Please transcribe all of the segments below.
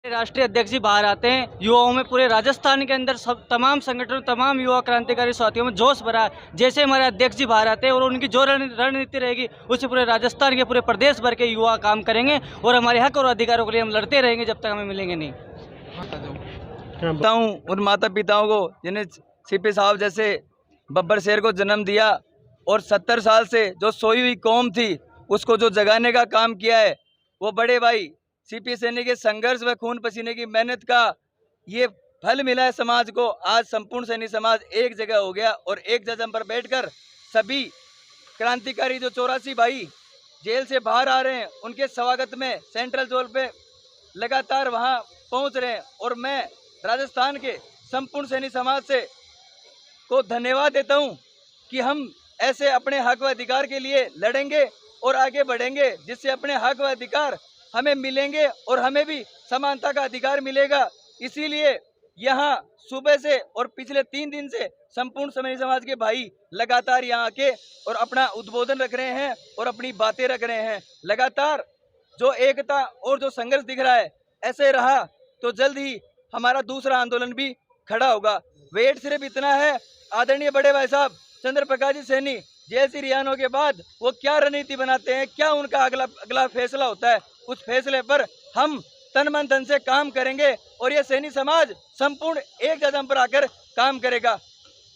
राष्ट्रीय अध्यक्ष जी बाहर आते हैं, युवाओं में पूरे राजस्थान के अंदर सब तमाम संगठनों, तमाम युवा क्रांतिकारी साथियों में जोश भरा है। जैसे हमारे अध्यक्ष जी बाहर आते हैं और उनकी जो रणनीति रहेगी उससे पूरे राजस्थान के, पूरे प्रदेश भर के युवा काम करेंगे और हमारे हक और अधिकारों के लिए हम लड़ते रहेंगे जब तक हमें मिलेंगे नहीं। हूँ उन माता पिताओं को जिन्हें सीपी साहब जैसे बब्बर शेर को जन्म दिया और 70 साल से जो सोई हुई कौम थी उसको जो जगाने का काम किया है, वो बड़े भाई सीपी सैनी के संघर्ष व खून पसीने की मेहनत का ये फल मिला है समाज को। आज संपूर्ण सैनी समाज एक जगह हो गया और एक जगह पर बैठकर सभी क्रांतिकारी जो 84 भाई जेल से बाहर आ रहे हैं उनके स्वागत में सेंट्रल जेल पे लगातार वहां पहुंच रहे हैं। और मैं राजस्थान के संपूर्ण सैनी समाज से को धन्यवाद देता हूं कि हम ऐसे अपने हक व अधिकार के लिए लड़ेंगे और आगे बढ़ेंगे, जिससे अपने हक व अधिकार हमें मिलेंगे और हमें भी समानता का अधिकार मिलेगा। इसीलिए यहाँ सुबह से और पिछले 3 दिन से संपूर्ण सैनी समाज के भाई लगातार यहाँ आके और अपना उद्बोधन रख रहे हैं और अपनी बातें रख रहे हैं। लगातार जो एकता और जो संघर्ष दिख रहा है, ऐसे रहा तो जल्द ही हमारा दूसरा आंदोलन भी खड़ा होगा। वेट सिर्फ इतना है, आदरणीय बड़े भाई साहब चंद्र प्रकाश जी सैनी जेल से रिहा होने के बाद वो क्या रणनीति बनाते हैं, क्या उनका अगला फैसला होता है, उस फैसले पर हम तन मन धन से काम करेंगे और ये सैनी समाज संपूर्ण एक कदम पर आकर काम करेगा।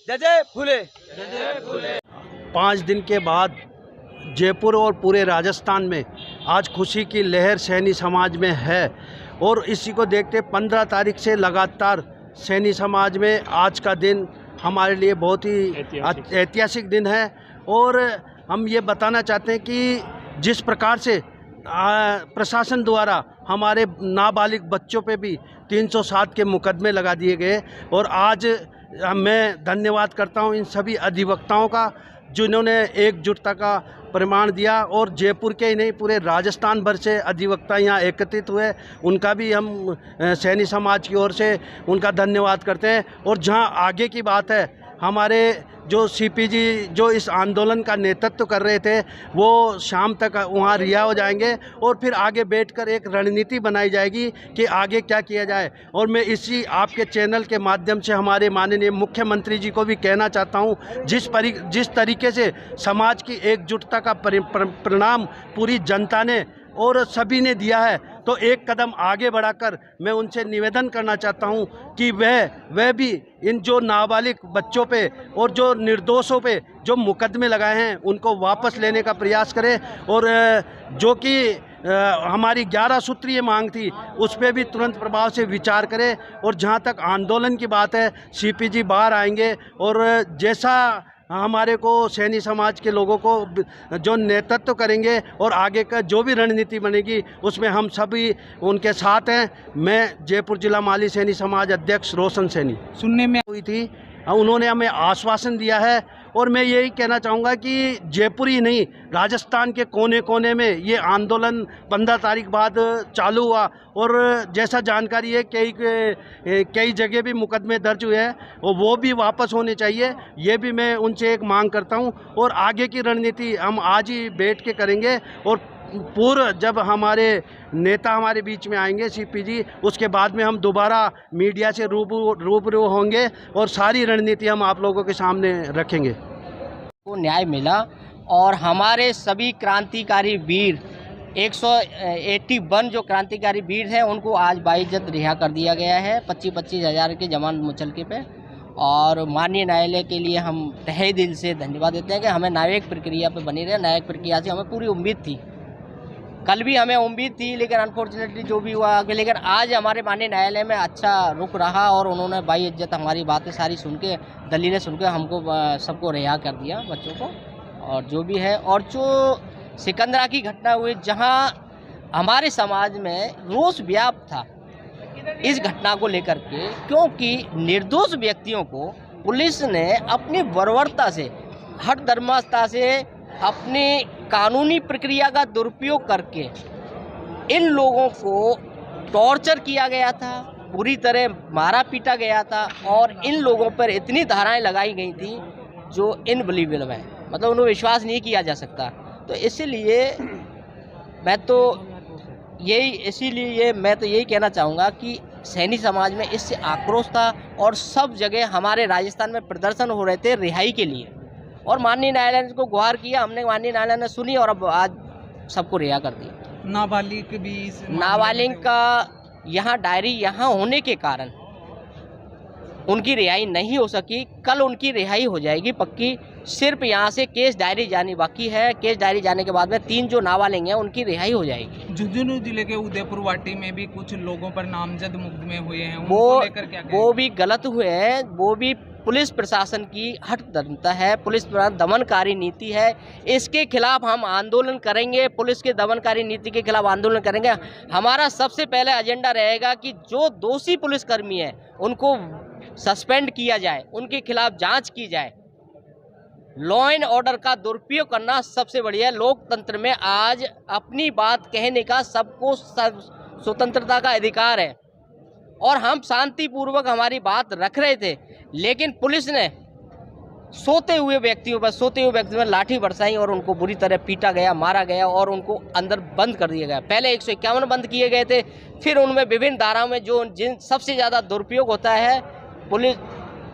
जय जय फूले, जय जय फूले। 5 दिन के बाद जयपुर और पूरे राजस्थान में आज खुशी की लहर सैनी समाज में है और इसी को देखते 15 तारीख से लगातार सैनी समाज में आज का दिन हमारे लिए बहुत ही ऐतिहासिक दिन है। और हम ये बताना चाहते हैं कि जिस प्रकार से प्रशासन द्वारा हमारे नाबालिग बच्चों पे भी 307 के मुकदमे लगा दिए गए और आज मैं धन्यवाद करता हूं इन सभी अधिवक्ताओं का जिन्होंने एकजुटता का प्रमाण दिया और जयपुर के ही नहीं पूरे राजस्थान भर से अधिवक्ता यहाँ एकत्रित हुए, उनका भी हम सैनी समाज की ओर से उनका धन्यवाद करते हैं। और जहाँ आगे की बात है, हमारे जो सीपी जी जो इस आंदोलन का नेतृत्व कर रहे थे वो शाम तक वहाँ रिहा हो जाएंगे और फिर आगे बैठकर एक रणनीति बनाई जाएगी कि आगे क्या किया जाए। और मैं इसी आपके चैनल के माध्यम से हमारे माननीय मुख्यमंत्री जी को भी कहना चाहता हूँ, जिस तरीके से समाज की एकजुटता का परिणाम पूरी जनता ने और सभी ने दिया है, तो एक कदम आगे बढ़ाकर मैं उनसे निवेदन करना चाहता हूं कि वह भी इन जो नाबालिग बच्चों पे और जो निर्दोषों पे जो मुकदमे लगाए हैं उनको वापस लेने का प्रयास करें और जो कि हमारी 11 सूत्रीय मांग थी उस पर भी तुरंत प्रभाव से विचार करें। और जहां तक आंदोलन की बात है, सीपी जी बाहर आएंगे और जैसा हमारे को सैनी समाज के लोगों को जो नेतृत्व करेंगे और आगे का जो भी रणनीति बनेगी उसमें हम सभी उनके साथ हैं। मैं जयपुर जिला माली सैनी समाज अध्यक्ष रोशन सैनी सुनने में हुई थी, उन्होंने हमें आश्वासन दिया है और मैं यही कहना चाहूँगा कि जयपुर ही नहीं राजस्थान के कोने कोने में ये आंदोलन 15 तारीख बाद चालू हुआ और जैसा जानकारी है कई जगह भी मुकदमे दर्ज हुए हैं और वो भी वापस होने चाहिए, ये भी मैं उनसे एक मांग करता हूँ। और आगे की रणनीति हम आज ही बैठ के करेंगे और पूर्व जब हमारे नेता हमारे बीच में आएंगे सीपी जी, उसके बाद में हम दोबारा मीडिया से रूबरू होंगे और सारी रणनीति हम आप लोगों के सामने रखेंगे। को न्याय मिला और हमारे सभी क्रांतिकारी वीर 181 जो क्रांतिकारी वीर हैं उनको आज बाइज्जत रिहा कर दिया गया है 25-25 हज़ार के जमानत मुचलके पे। और माननीय न्यायालय के लिए हम तहे दिल से धन्यवाद देते हैं कि हमें न्यायिक प्रक्रिया पे बनी रहे। न्यायिक प्रक्रिया से हमें पूरी उम्मीद थी, कल भी हमें उम्मीद थी, लेकिन अनफॉर्चुनेटली जो भी हुआ आगे, लेकिन आज हमारे माननीय न्यायालय में अच्छा रुख रहा और उन्होंने बाइज्जत हमारी बातें सारी सुन के, दलीलें सुन के हमको सबको रिहा कर दिया बच्चों को। और जो भी है, और जो सिकंदरा की घटना हुई जहां हमारे समाज में रोष व्याप्त था इस घटना को लेकर के, क्योंकि निर्दोष व्यक्तियों को पुलिस ने अपनी बर्बरता से, हठ धर्मास्था से, अपनी कानूनी प्रक्रिया का दुरुपयोग करके इन लोगों को टॉर्चर किया गया था, पूरी तरह मारा पीटा गया था और इन लोगों पर इतनी धाराएं लगाई गई थी जो इनबिलीवेबल है, मतलब उन्हें विश्वास नहीं किया जा सकता। तो इसलिए मैं तो यही इसीलिए मैं तो यही कहना चाहूँगा कि सैनी समाज में इससे आक्रोश था और सब जगह हमारे राजस्थान में प्रदर्शन हो रहे थे रिहाई के लिए, और माननीय न्यायालय ने को गुहार किया, हमने माननीय न्यायालय ने सुनी और अब आज सबको रिहा कर दिया। नाबालिग भी नाबालिग का यहाँ डायरी यहाँ होने के कारण उनकी रिहाई नहीं हो सकी। कल उनकी रिहाई हो जाएगी पक्की। सिर्फ यहाँ से केस डायरी जानी बाकी है। केस डायरी जाने के बाद में 3 जो नाबालिग हैं उनकी रिहाई हो जाएगी। झुंझुनू जिले के उदयपुर वाटी में भी कुछ लोगों पर नामजद मुकदमे हुए हैं, उनको लेकर क्या वो भी गलत हुए हैं। वो भी पुलिस प्रशासन की हट दमता है, पुलिस प्रशासन दमनकारी नीति है। इसके खिलाफ हम आंदोलन करेंगे, पुलिस के दमनकारी नीति के खिलाफ आंदोलन करेंगे। हमारा सबसे पहले एजेंडा रहेगा कि जो दोषी पुलिसकर्मी हैं उनको सस्पेंड किया जाए, उनके खिलाफ जांच की जाए। लॉ एंड ऑर्डर का दुरुपयोग करना सबसे बढ़िया है। लोकतंत्र में आज अपनी बात कहने का सबको स्वतंत्रता का अधिकार है और हम शांतिपूर्वक हमारी बात रख रहे थे, लेकिन पुलिस ने सोते हुए व्यक्तियों पर लाठी बरसाई और उनको बुरी तरह पीटा गया, मारा गया और उनको अंदर बंद कर दिया गया। पहले 151 बंद किए गए थे, फिर उनमें विभिन्न धाराओं में जिन सबसे ज़्यादा दुरुपयोग होता है,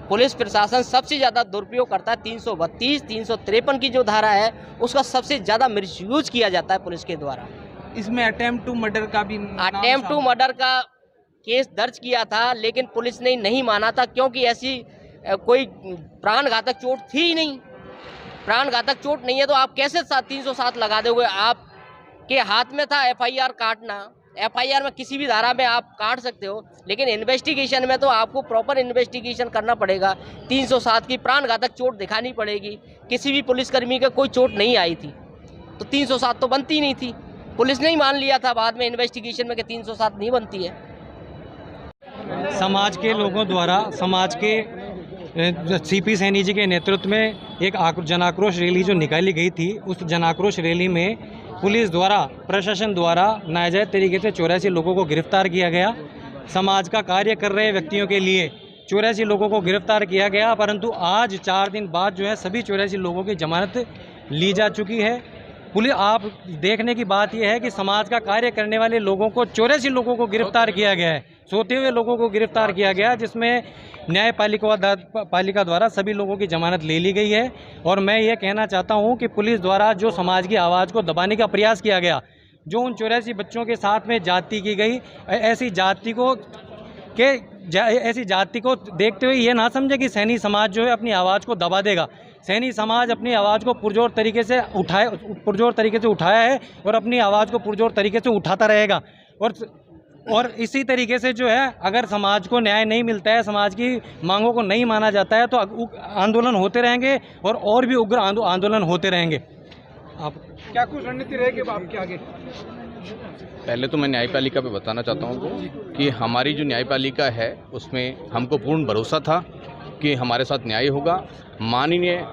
पुलिस प्रशासन सबसे ज़्यादा दुरुपयोग करता है। 332, 353 की जो धारा है उसका सबसे ज़्यादा मिसयूज किया जाता है पुलिस के द्वारा। इसमें अटेम्प्ट टू मर्डर का भी अटेम्प्ट टू मर्डर का केस दर्ज किया था, लेकिन पुलिस ने नहीं माना था क्योंकि ऐसी कोई प्राणघातक चोट थी ही नहीं। प्राणघातक चोट नहीं है तो आप कैसे 307 लगा दोगे? आपके हाथ में था FIR काटना। FIR में किसी भी धारा में आप काट सकते हो, लेकिन इन्वेस्टिगेशन में तो आपको प्रॉपर इन्वेस्टिगेशन करना पड़ेगा। 307 की प्राणघातक चोट दिखानी पड़ेगी। किसी भी पुलिसकर्मी का कोई चोट नहीं आई थी तो 307 तो बनती नहीं थी। पुलिस ने ही मान लिया था बाद में इन्वेस्टिगेशन में कि 307 नहीं बनती है। समाज के लोगों द्वारा, समाज के CP सैनी जी के नेतृत्व में एक जनाक्रोश रैली जो निकाली गई थी, उस जनाक्रोश रैली में पुलिस द्वारा, प्रशासन द्वारा नाजायज तरीके से 84 लोगों को गिरफ्तार किया गया। समाज का कार्य कर रहे व्यक्तियों के लिए 84 लोगों को गिरफ्तार किया गया, परंतु आज 4 दिन बाद जो है सभी 84 लोगों की जमानत ली जा चुकी है। पुलिस, आप देखने की बात यह है कि समाज का कार्य करने वाले लोगों को 84 लोगों को गिरफ्तार किया गया है, सोते हुए लोगों को गिरफ्तार किया गया, जिसमें न्यायपालिका द्वारा सभी लोगों की जमानत ले ली गई है। और मैं ये कहना चाहता हूँ कि पुलिस द्वारा जो समाज की आवाज़ को दबाने का प्रयास किया गया, जो उन 84 बच्चों के साथ में जाति की गई, ऐसी जाति को देखते हुए ये ना समझे कि सैनी समाज जो है अपनी आवाज़ को दबा देगा। सैनी समाज अपनी आवाज़ को पुरजोर तरीके से उठाया है और अपनी आवाज़ को पुरजोर तरीके से उठाता रहेगा। और इसी तरीके से जो है, अगर समाज को न्याय नहीं मिलता है, समाज की मांगों को नहीं माना जाता है, तो आंदोलन होते रहेंगे और भी उग्र आंदोलन होते रहेंगे। आप क्या कुछ रणनीति रहेगी आपके आगे? पहले तो मैं न्यायपालिका पे बताना चाहता हूँ कि हमारी जो न्यायपालिका है उसमें हमको पूर्ण भरोसा था कि हमारे साथ न्याय होगा। माननीय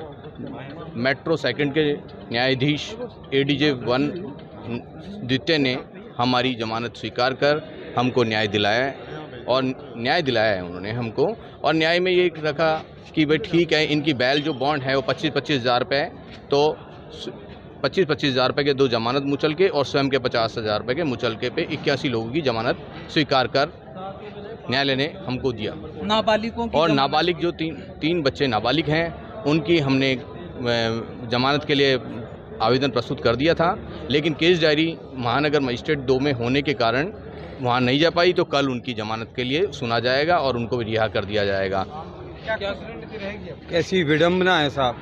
मेट्रो सेकंड के न्यायाधीश ADJ 1 द्वितीय ने हमारी जमानत स्वीकार कर हमको न्याय दिलाया है उन्होंने हमको। और न्याय में ये रखा कि भाई ठीक है, इनकी बैल जो बॉन्ड है वो 25-25 हज़ार रुपये, तो 25-25 हज़ार रुपये के 2 जमानत मुचलके और स्वयं के 50 हज़ार रुपये के मुचलके पे 81 लोगों की जमानत स्वीकार कर न्यायालय ने हमको दिया। नाबालिगों की और नाबालिग जो तीन बच्चे नाबालिग हैं, उनकी हमने जमानत के लिए आवेदन प्रस्तुत कर दिया था, लेकिन केस डायरी महानगर मजिस्ट्रेट 2 में होने के कारण वहाँ नहीं जा पाई, तो कल उनकी जमानत के लिए सुना जाएगा और उनको रिहा कर दिया जाएगा। कैसी विडम्बना है साहब,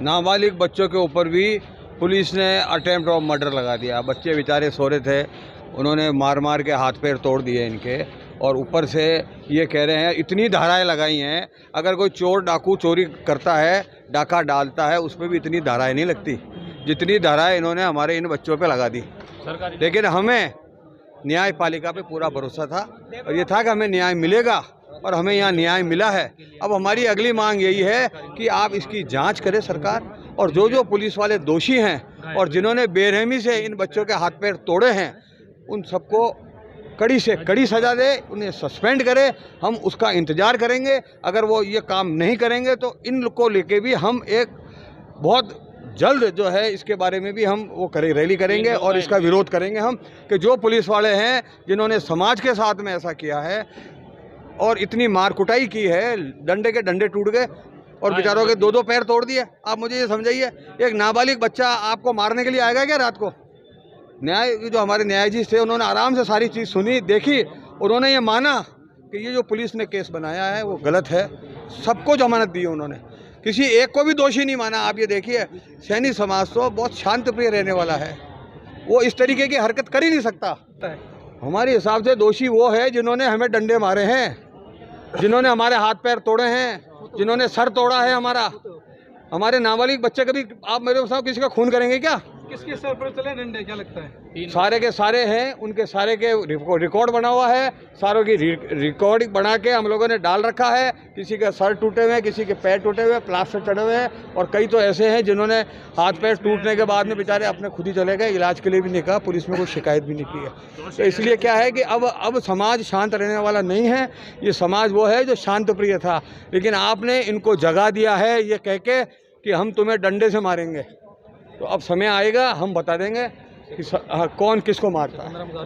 नाबालिग बच्चों के ऊपर भी पुलिस ने अटेम्प्ट ऑफ मर्डर लगा दिया। बच्चे बेचारे सो रहे थे, उन्होंने मार के हाथ पैर तोड़ दिए इनके, और ऊपर से ये कह रहे हैं इतनी धाराएं लगाई हैं। अगर कोई चोर डाकू चोरी करता है, डाका डालता है, उस पर भी इतनी धाराएं नहीं लगती जितनी धाराएं इन्होंने हमारे इन बच्चों पे लगा दी। लेकिन हमें न्यायपालिका पे पूरा भरोसा था और ये था कि हमें न्याय मिलेगा, और हमें यहाँ न्याय मिला है। अब हमारी अगली मांग यही है कि आप इसकी जांच करें सरकार, और जो पुलिस वाले दोषी हैं और जिन्होंने बेरहमी से इन बच्चों के हाथ पैर तोड़े हैं, उन सबको कड़ी से कड़ी सज़ा दे, उन्हें सस्पेंड करे। हम उसका इंतज़ार करेंगे। अगर वो ये काम नहीं करेंगे तो इन को लेके भी हम एक बहुत जल्द जो है इसके बारे में भी हम वो रैली करेंगे और इसका विरोध करेंगे हम, कि जो पुलिस वाले हैं जिन्होंने समाज के साथ में ऐसा किया है और इतनी मार कुटाई की है, डंडे के डंडे टूट गए और बेचारों के 2-2 पैर तोड़ दिए। आप मुझे ये समझाइए, एक नाबालिग बच्चा आपको मारने के लिए आएगा क्या रात को? न्याय जो हमारे न्यायाधीश थे उन्होंने आराम से सारी चीज़ सुनी, देखी, उन्होंने ये माना कि ये जो पुलिस ने केस बनाया है वो गलत है, सबको जमानत दी उन्होंने, किसी एक को भी दोषी नहीं माना। आप ये देखिए, सैनी समाज तो बहुत शांत प्रिय रहने वाला है, वो इस तरीके की हरकत कर ही नहीं सकता। हमारे हिसाब से दोषी वो है जिन्होंने हमें डंडे मारे हैं, जिन्होंने हमारे हाथ पैर तोड़े हैं, जिन्होंने सर तोड़ा है हमारा। हमारे नाबालिग बच्चे कभी आप मेरे साथ किसी का खून करेंगे क्या? किसके सर पर चले डंडे, क्या लगता है? सारे के सारे हैं, उनके सारे के रिकॉर्ड बना हुआ है, सारों की रिकॉर्डिंग बना के हम लोगों ने डाल रखा है। किसी के सर टूटे हुए हैं, किसी के पैर टूटे हुए हैं, प्लास्टर चढ़े हुए हैं, और कई तो ऐसे हैं जिन्होंने हाथ पैर टूटने के बाद में बेचारे अपने खुद ही चले गए, इलाज के लिए भी नहीं कहा, पुलिस में कोई शिकायत भी नहीं की है। तो इसलिए क्या है कि अब समाज शांत रहने वाला नहीं है, ये समाज वो है जो शांत प्रिय था, लेकिन आपने इनको जगा दिया है ये कह के कि हम तुम्हें डंडे से मारेंगे। तो अब समय आएगा, हम बता देंगे कि कौन किसको मारता है।